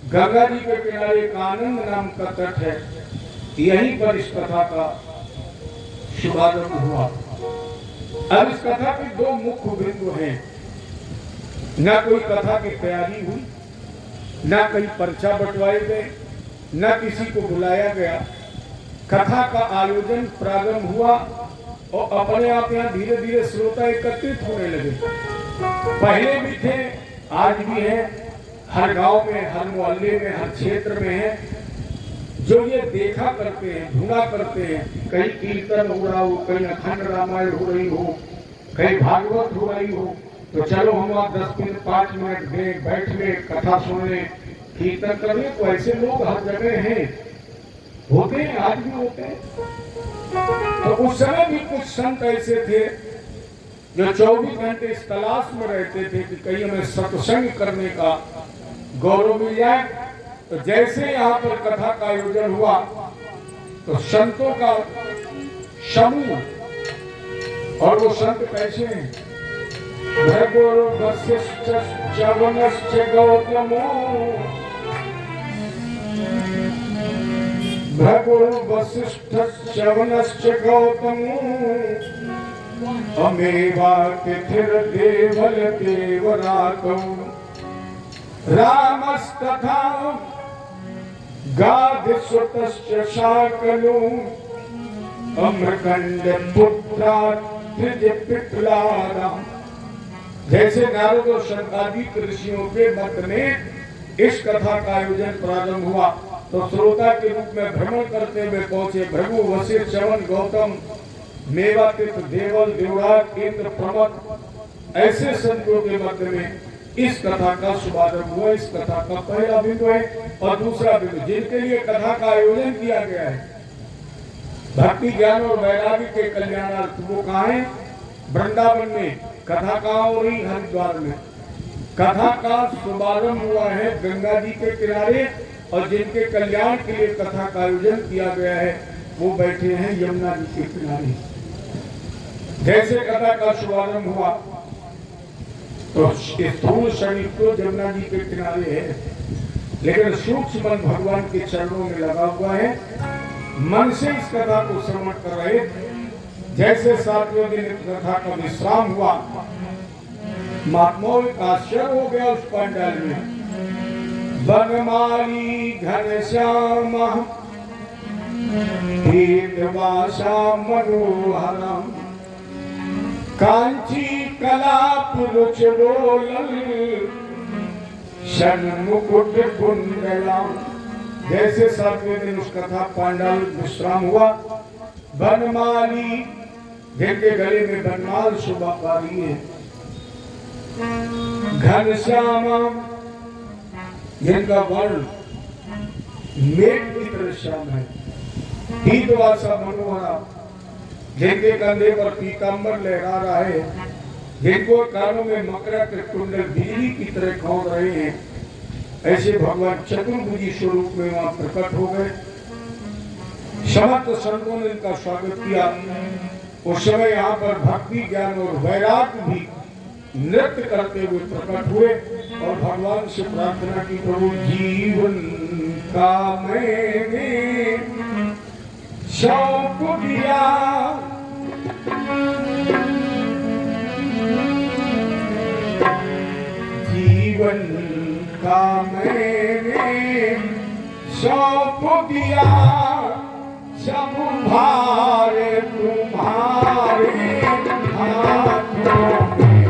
गंगा जी के किनारे एक आनंद नाम का तट है, यहीं पर इस कथा का शुभारंभ हुआ। अब इस कथा के दो मुख्य बिंदु हैं। न कोई कथा की तैयारी हुई, न कहीं पर्चा बंटवाए गए, न किसी को बुलाया गया। कथा का आयोजन प्रारंभ हुआ और अपने आप यहाँ धीरे धीरे श्रोता एकत्रित होने लगे। पहले भी थे, आज भी है, हर गांव में, हर मोहल्ले में, हर क्षेत्र में है, जो ये देखा करते हैं, ढूंढा करते हैं। कहीं कीर्तन हो रहा हो, कहीं अखंड रामायण हो रही हो, कहीं भागवत हो रही हो, तो चलो हम वहाँ 10 मिनट 5 मिनट बैठ ले, कथा सुन ले, कीर्तन कर ले। तो ऐसे लोग हर जगह हैं, होते हैं, आज भी होते हैं। तो उस समय भी कुछ संत ऐसे थे जो 24 घंटे इस तलाश में रहते थे कि कहीं हमें सत्संग करने का गौरव मिल जाए। तो जैसे यहाँ पर कथा का आयोजन हुआ तो संतों का समूह, और वो संत कैसे हैं? भृगुर् वसिष्ठ च्यवनश्च गौतमो, भृगुर् वसिष्ठ च्यवनश्च गौतमो, अमेवातिथिर्देवल देवरातो, रामस्तथा गाधिसुतश्च शाकलो, अम्रकंड पुत्रात् त्रिजपिप्लारा। जैसे नारद और शंकादिक ऋषियों के मत में इस कथा का आयोजन प्रारंभ हुआ तो श्रोता के रूप में भ्रमण करते हुए पहुंचे भृगु, वशिष्ठ, च्यवन, गौतम, मेवातीर्थ, देवल, देवराज, इंद्र, प्रमथ, ऐसे संतों के मध्य में इस कथा का शुभारंभ हुआ। इस कथा का पहला बिंदु है। और दूसरा बिंदु जिनके लिए कथा का आयोजन किया गया है, भक्ति ज्ञान और वैराग्य के कल्याणार्थ, वो कहाँ है? वृंदावन में। कथा कहाँ हो रही? हरिद्वार में। कथा का शुभारंभ हुआ है गंगा जी के किनारे, और जिनके कल्याण के लिए कथा का आयोजन किया गया है वो बैठे हैं यमुना जी के किनारे। जैसे कथा का शुभारंभ हुआ तो स्थूल शरीर तो यमुना जी के किनारे है, लेकिन सूक्ष्म मन भगवान के चरणों में लगा हुआ है। मन से इस कथा को श्रवण कर रहे थे। जैसे 7वें दिन कथा का विश्राम हुआ, महात्माओं का आश्चर्य हो गया उस पंडाल में। बनमाली घनश्याम वेदवासा मनोहरम कांची कलाप रुचरोलल षण्मुकुट कुंडलम। जैसे सातवें दिन उसका था पांडल विश्राम हुआ। बनमाली जिनके गले में बनमाल शोभा पा रही है। घनश्यामा जिनका वर्ण मेघ की तरह श्याम है। पीतवासा मनोहरा जिनके कंधे पर पीतांबर लहरा रहा है, जिनको कानों में मकरा के कुंडल बिजली की तरह खौंच रहे हैं, ऐसे भगवान चतुर्भुजी स्वरूप में वहां प्रकट हो गए। समस्त संतों ने इनका स्वागत किया। उस समय यहाँ पर भक्ति ज्ञान और वैराग्य भी नृत्य करते हुए प्रकट हुए और भगवान से प्रार्थना की, प्रभु जीवन का मैंने शौक दिया, जीवन का मैंने सौंप दिया, सब भार तुम्हारे हाथों में।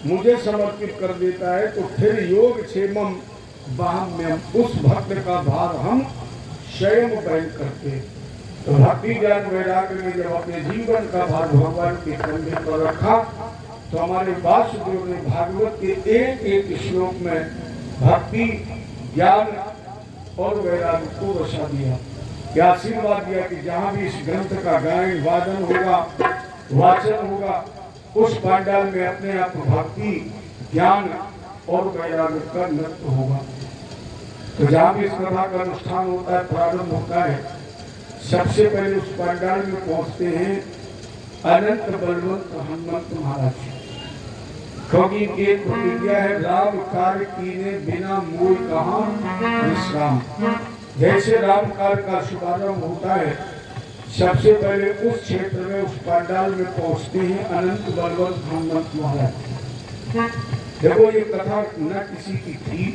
मुझे समर्पित कर देता है तो फिर योग क्षेमम बाह्यम, उस भक्त का भार हम स्वयं वहन करते। तो भक्ति ज्ञान वैराग्य में जब अपने जीवन का भार भगवान के कंधे पर रखा तो हमारे वासुदेव ने भागवत के एक एक श्लोक में भक्ति ज्ञान और वैराग्य को बसा दिया। क्या आशीर्वाद दिया कि जहाँ भी इस ग्रंथ का गायन वादन होगा, वाचन होगा, उस पांडाल में अपने आप भक्ति ज्ञान और वैराग्य का नृत्य होगा। तो जहाँ भी इस कथा का अनुष्ठान होता है, प्रारंभ होता है, सबसे पहले उस पांडाल में पहुंचते हैं अनंत बलवंत हनुमंत महाराज, क्योंकि एक प्रतिज्ञा है, राम कार्य कीने बिना मूल कहाँ विश्राम। जैसे राम कार्य का शुभारंभ होता है, सबसे पहले उस क्षेत्र में उस पंडाल में पहुंचते हैं अनंत बलवंत हनुमंत महाराज। देखो ये कथा न किसी की थी,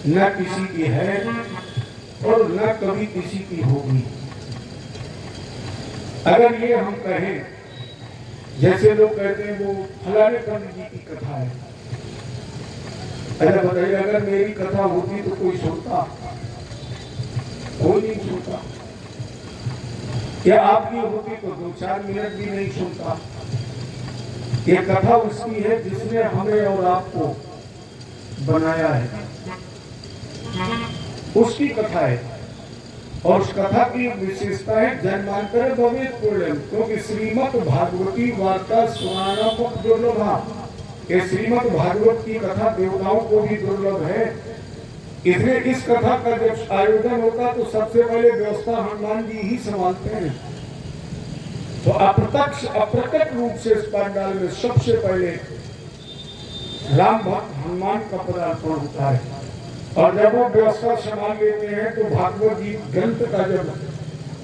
न किसी की है और न कभी किसी की होगी। अगर ये हम कहें, जैसे लोग कहते हैं वो फलाने पंडित जी की कथा है, अरे बताइए अगर मेरी कथा होती तो कोई सुनता? कोई नहीं सुनता। क्या आपकी होती तो 2-4 मिनट भी नहीं सुनता। ये कथा उसकी है जिसने हमें और आपको बनाया है, उसकी कथा है। और उस कथा की विशेषता है जन्मांतर भवेत पूर्णम, क्योंकि श्रीमद् भागवती वार्ता सुनाना बहुत दुर्लभ है। ये श्रीमद् भागवत की कथा देवताओं को भी दुर्लभ है, इसलिए इस कथा का जब आयोजन होता तो सबसे पहले व्यवस्था हनुमान जी ही संभालते हैं। तो अप्रत्यक्ष अप्रकट रूप से इस पंडाल में सबसे पहले राम भक्त हनुमान का पदार्पण होता है। और जब वो व्यवस्था संभाल लेते हैं तो भागवत जी ग्रंथ का जब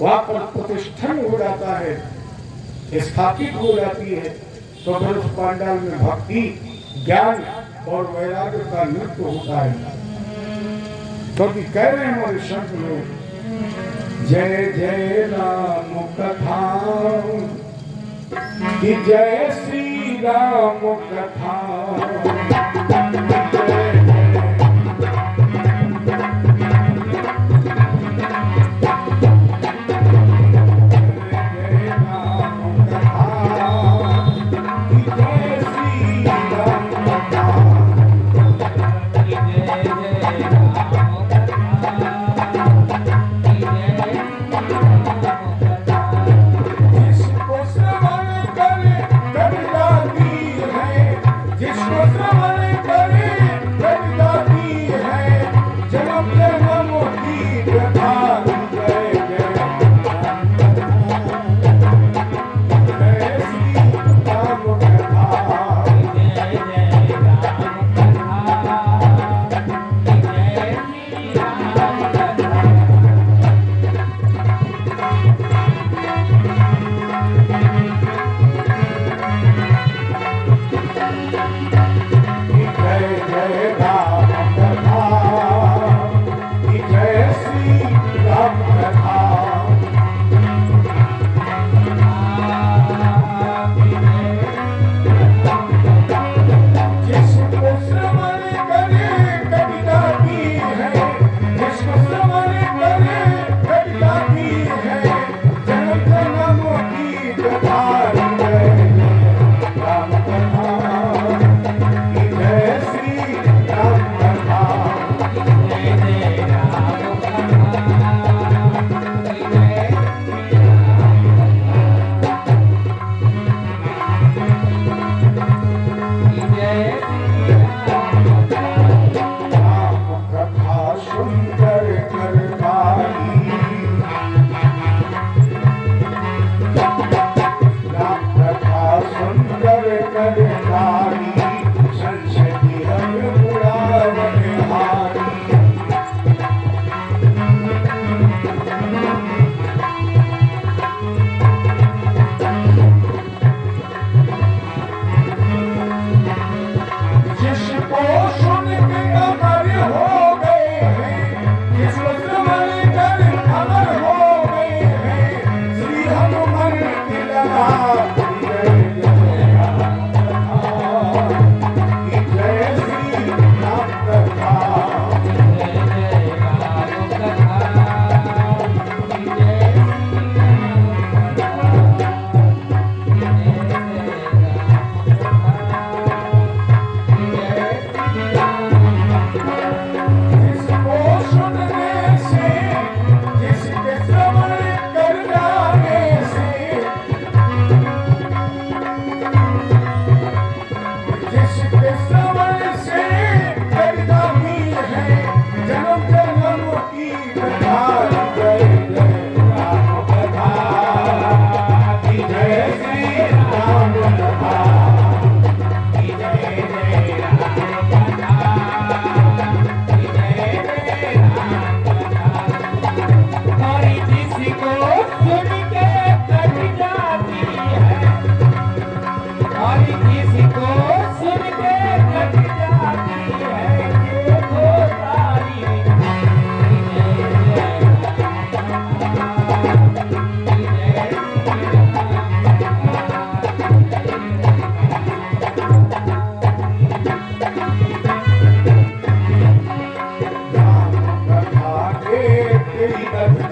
वहां पर प्रतिष्ठन हो जाता है, स्थापित हो जाती है, तो फिर उस पंडाल में भक्ति ज्ञान और वैराग्य का नृत्य होता है। तो भी कह रहे हैं हमारे संत लोग, जय जय राम कथा कि जय श्री राम कथा,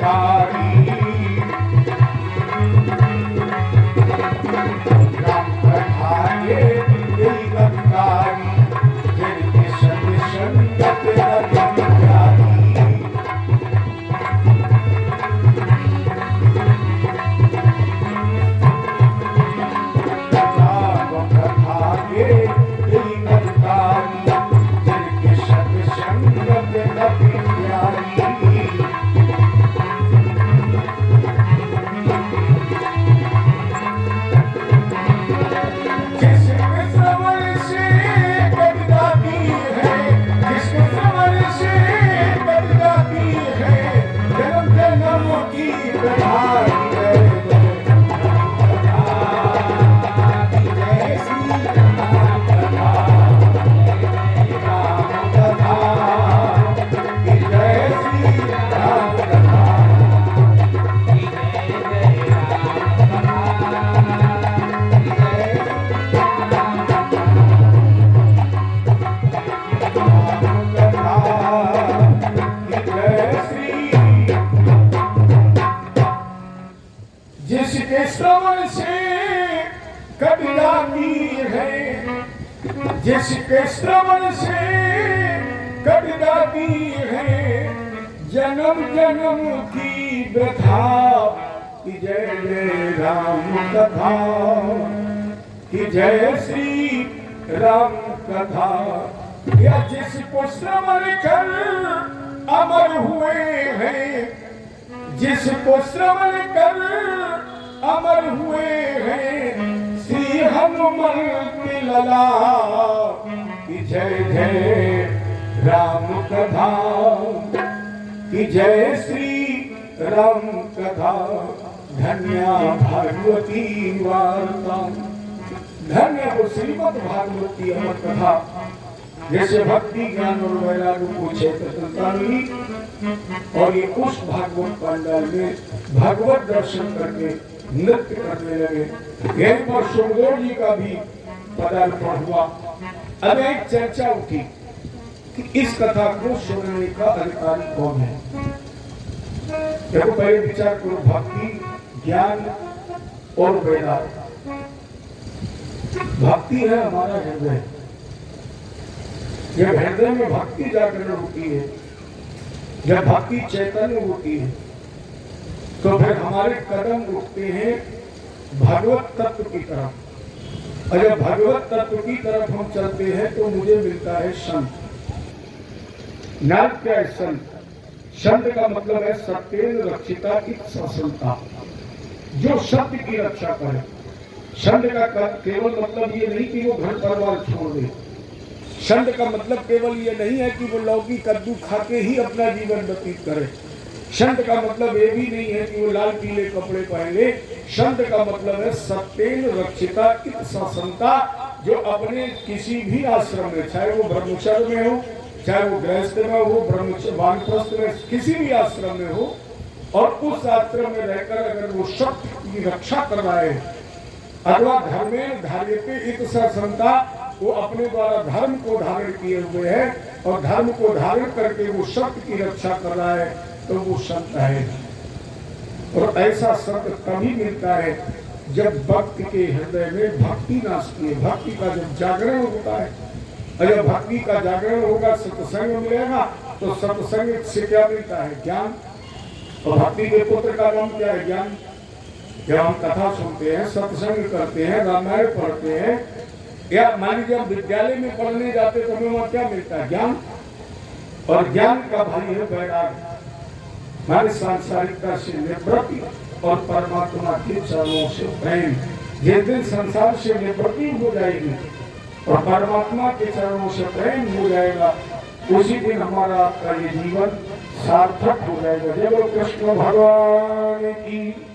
कथारी, राम कथा ये दिल गंगारी, जिनके संग संगत लगी प्यारी। जिसके श्रवण से कट जाती है, जिसके श्रवण से कट जाती है जन्म जन्म की व्यथा, कि जय जय राम कथा, कि जय श्री राम कथा। या जिसको श्रवण कर अमर हुए हैं, जिसको श्रवण कर अमर हुए हैं श्री हनुमंत लला, कि जय जय राम कथा, कि जय श्री राम कथा। धन्या भागवती वार्ता, धन्य वो श्रीमद् भागवत की अमर कथा। जैसे भक्ति ज्ञान और वैराग्य को क्षेत्र मिली और ये उस भागवत पंडाल में भगवत दर्शन करके नृत्य करने लगे। यहीं पर सुखदेव जी का भी पदार्पण हुआ। अब एक चर्चा उठी कि इस कथा को सुनने का अधिकारी कौन है। देखो पहले विचार करो, भक्ति ज्ञान और वैराग्य। भक्ति है हमारा हृदय, जब हृदय में भक्ति जागरण होती है, जब भक्ति चैतन्य होती है, तो फिर हमारे कदम उठते हैं भगवत तत्व की तरफ। और जब भगवत तत्व की तरफ हम चलते हैं तो मुझे मिलता है संत। नाम क्या है संत? संत का मतलब है सत्येन रक्षिता इति संता, जो सत्य की रक्षा करे। संत का केवल मतलब ये नहीं कि वो घर परिवार छोड़ दे। संत का मतलब केवल ये नहीं है कि वो लौकी कद्दू खा के ही अपना जीवन व्यतीत करे। संत का मतलब ये भी नहीं है कि वो लाल पीले कपड़े पहने। संत का मतलब है सत्येन रक्षिता इति संता, जो अपने किसी भी आश्रम में, चाहे वो ब्रह्मचर्य में हो, चाहे वो गृहस्थ में हो, ब्रह्मचर्य वानप्रस्थ में, किसी भी आश्रम में हो, और उस आश्रम में रहकर अगर वो सत्य की रक्षा कर रहा है, अथवा धर्मेण धार्यते इति संता, वो अपने द्वारा धर्म को धारण किए हुए है और धर्म को धारण करके वो सत्य की रक्षा कर रहा है, तो वो संत है। और ऐसा संत तभी मिलता है जब भक्त के हृदय में भक्ति नाचती है, भक्ति का जब जागरण होता है। और जब भक्ति का जागरण होगा, सत्संग मिलेगा, तो सत्संग से क्या मिलता है? ज्ञान। और भक्ति के पुत्र का नाम क्या है? ज्ञान। जब हम कथा सुनते हैं, सत्संग करते हैं, रामायण पढ़ते हैं, या मान लीजिए हम विद्यालय में पढ़ने जाते तो हमें वहाँ क्या मिलता है? ज्ञान। और ज्ञान का भाई है वैराग्य, हमारे सांसारिकता से निवृत्ति और परमात्मा के चरणों से प्रेम। जिस दिन संसार से निवृत्ति हो जाएगी और परमात्मा के चरणों से प्रेम हो जाएगा, उसी दिन हमारा आपका ये जीवन सार्थक हो जाएगा। जय कृष्ण भगवान की।